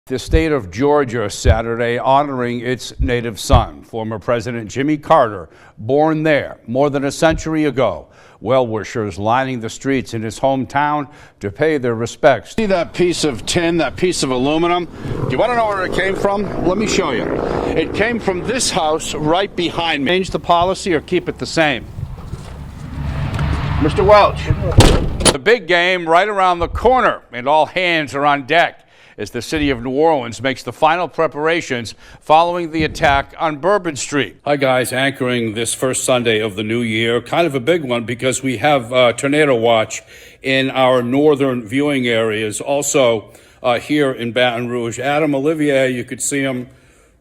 The state of Georgia Saturday honoring its native son, former President Jimmy Carter, born there more than a century ago. Well-wishers lining the streets in his hometown to pay their respects. See that piece of tin, that piece of aluminum? Do you want to know where it came from? Let me show you. It came from this house right behind me. Change the policy or keep it the same? Mr. Welch. The big game right around the corner, and all hands are on deck as the city of New Orleans makes the final preparations following the attack on Bourbon Street. Hi guys, anchoring this first Sunday of the new year, kind of a big one because we have tornado watch in our northern viewing areas, also here in Baton Rouge. Adam Olivier, you could see him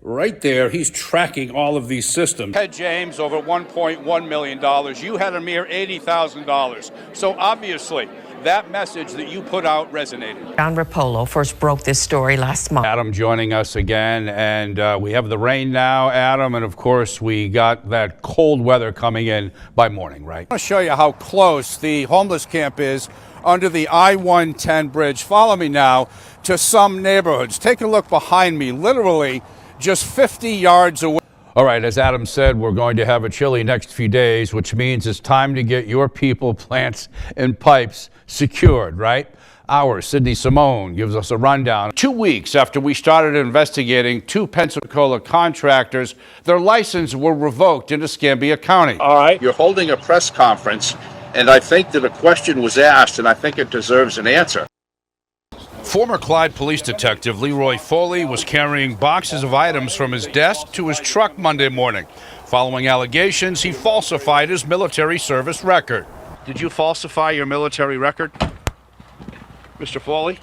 right there. He's tracking all of these systems. Ted James over $1.1 million. You had a mere $80,000. So obviously, that message that you put out resonated. Rupolo first broke this story last month. Adam joining us again, and we have the rain now, Adam, and of course we got that cold weather coming in by morning, right? I want to show you how close the homeless camp is under the I-110 bridge. Follow me now to some neighborhoods. Take a look behind me, literally just 50 yards away. All right, as Adam said, we're going to have a chilly next few days, which means it's time to get your people, plants, and pipes secured, right? Our Sydney Simone gives us a rundown. 2 weeks after we started investigating two Pensacola contractors, their licenses were revoked in Escambia County. All right. You're holding a press conference, and I think that a question was asked, and I think it deserves an answer. Former Clyde police detective Leroy Foley was carrying boxes of items from his desk to his truck Monday morning. Following allegations, he falsified his military service record. Did you falsify your military record, Mr. Foley?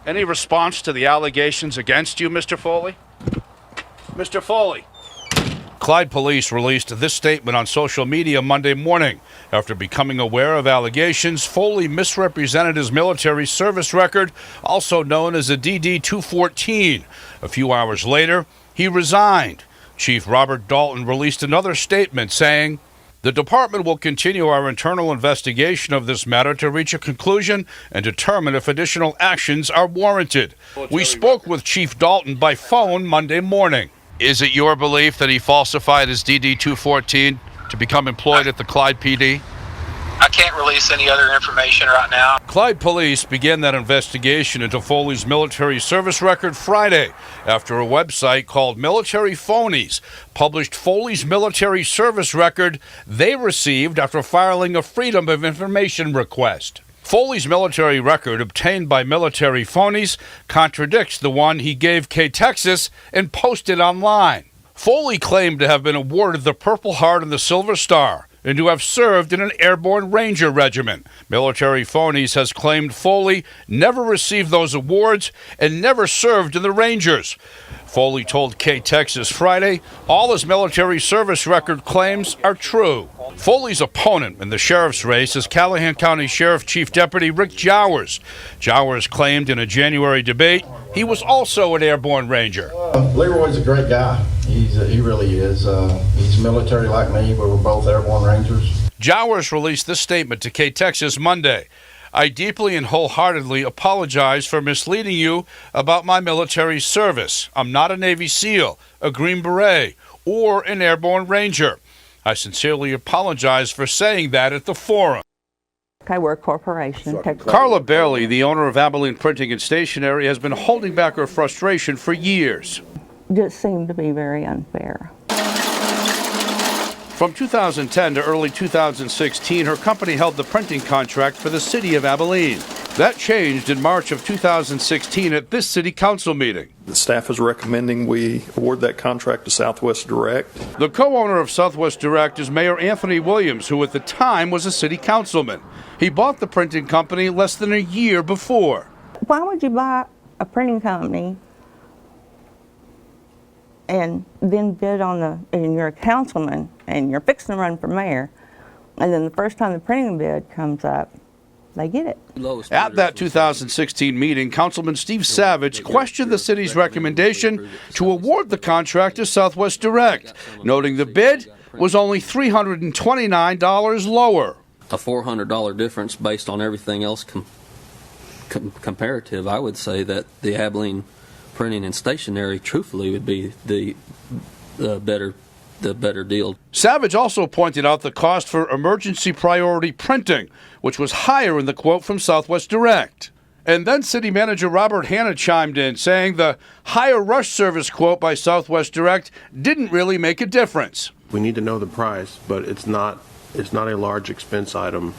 Any response to the allegations against you, Mr. Foley? Mr. Foley. Clyde police released this statement on social media Monday morning. After becoming aware of allegations, Foley misrepresented his military service record, also known as a DD-214. A few hours later, he resigned. Chief Robert Dalton released another statement saying, "The department will continue our internal investigation of this matter to reach a conclusion and determine if additional actions are warranted." We spoke with Chief Dalton by phone Monday morning. Is it your belief that he falsified his DD-214 to become employed at the Clyde PD? I can't release any other information right now. Clyde police began that investigation into Foley's military service record Friday after a website called Military Phonies published Foley's military service record they received after filing a Freedom of Information request. Foley's military record obtained by Military Phonies contradicts the one he gave K-Texas and posted online. Foley claimed to have been awarded the Purple Heart and the Silver Star and to have served in an airborne ranger regiment. Military Phonies has claimed Foley never received those awards and never served in the Rangers. Foley told K-Texas Friday all his military service record claims are true. Foley's opponent in the sheriff's race is Callahan County Sheriff Chief Deputy Rick Jowers. Jowers claimed in a Janiary debate he was also an airborne ranger. Leroy's a great guy. He really is. He's military like me, but we're both airborne rangers. Jowers released this statement to K-Texas Monday. "I deeply and wholeheartedly apologize for misleading you about my military service. I'm not a Navy SEAL, a Green Beret, or an airborne ranger. I sincerely apologize for saying that at the forum." Okay, we're a corporation. Carla Bailey, the owner of Abilene Printing and Stationery, has been holding back her frustration for years. Just seemed to be very unfair. From 2010 to early 2016, her company held the printing contract for the city of Abilene. That changed in March of 2016 at this city council meeting. The staff is recommending we award that contract to Southwest Direct. The co-owner of Southwest Direct is Mayor Anthony Williams, who at the time was a city councilman. He bought the printing company less than a year before. Why would you buy a printing company and then bid on and you're a councilman and you're fixing to run for mayor, and then the first time the printing bid comes up, they get it. At that 2016 meeting, Councilman Steve Savage questioned the city's recommendation to award the contract to Southwest Direct, noting the bid was only $329 lower. A $400 difference based on everything else comparative, I would say that the Abilene printing and stationery, truthfully, would be the better deal. Savage also pointed out the cost for emergency priority printing, which was higher in the quote from Southwest Direct. And then City Manager Robert Hanna chimed in, saying the higher rush service quote by Southwest Direct didn't really make a difference. We need to know the price, but it's not a large expense item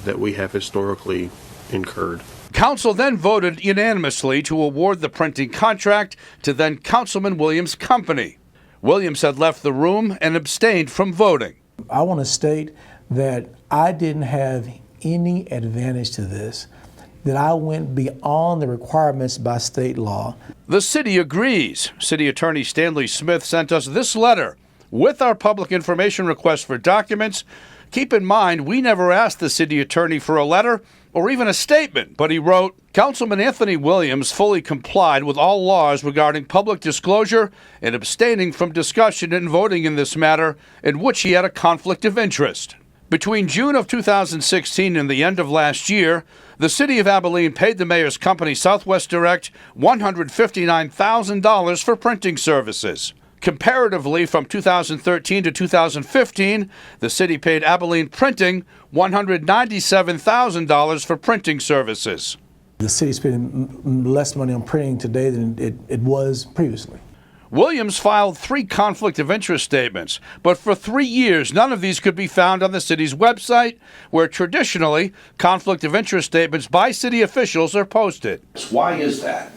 that we have historically incurred. Council then voted unanimously to award the printing contract to then Councilman Williams' company. Williams had left the room and abstained from voting. I want to state that I didn't have any advantage to this, that I went beyond the requirements by state law. The city agrees. City Attorney Stanley Smith sent us this letter with our public information request for documents. Keep in mind, we never asked the city attorney for a letter or even a statement, but he wrote, Councilman Anthony Williams fully complied with all laws regarding public disclosure and abstaining from discussion and voting in this matter in which he had a conflict of interest. Between June of 2016 and the end of last year, the City of Abilene paid the mayor's company Southwest Direct $159,000 for printing services. Comparatively, from 2013 to 2015, the city paid Abilene Printing $197,000 for printing services. The city's spending less money on printing today than it was previously. Williams filed 3 conflict of interest statements, but for 3 years, none of these could be found on the city's website, where traditionally conflict of interest statements by city officials are posted. Why is that?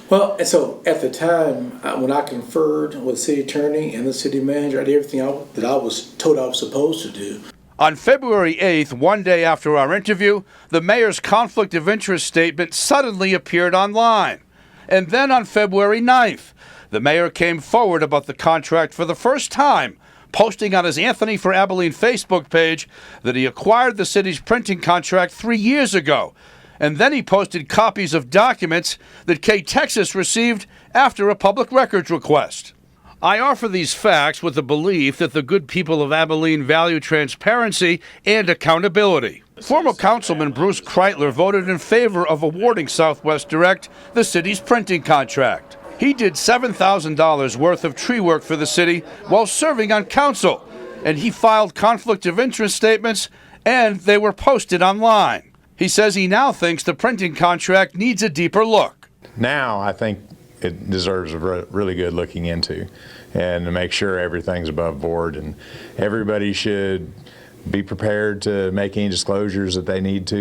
Well, and so at the time when I conferred with the city attorney and the city manager, I did everything that I was told I was supposed to do. On February 8th, one day after our interview, the mayor's conflict of interest statement suddenly appeared online. And then on February 9th, the mayor came forward about the contract for the first time, posting on his Anthony for Abilene Facebook page that he acquired the city's printing contract 3 years ago. And then he posted copies of documents that K-Texas received after a public records request. I offer these facts with the belief that the good people of Abilene value transparency and accountability. Former Councilman Bruce Kreitler voted in favor of awarding Southwest Direct the city's printing contract. He did $7,000 worth of tree work for the city while serving on council, and he filed conflict of interest statements, and they were posted online. He says he now thinks the printing contract needs a deeper look. Now I think it deserves a really good looking into, and to make sure everything's above board, and everybody should be prepared to make any disclosures that they need to.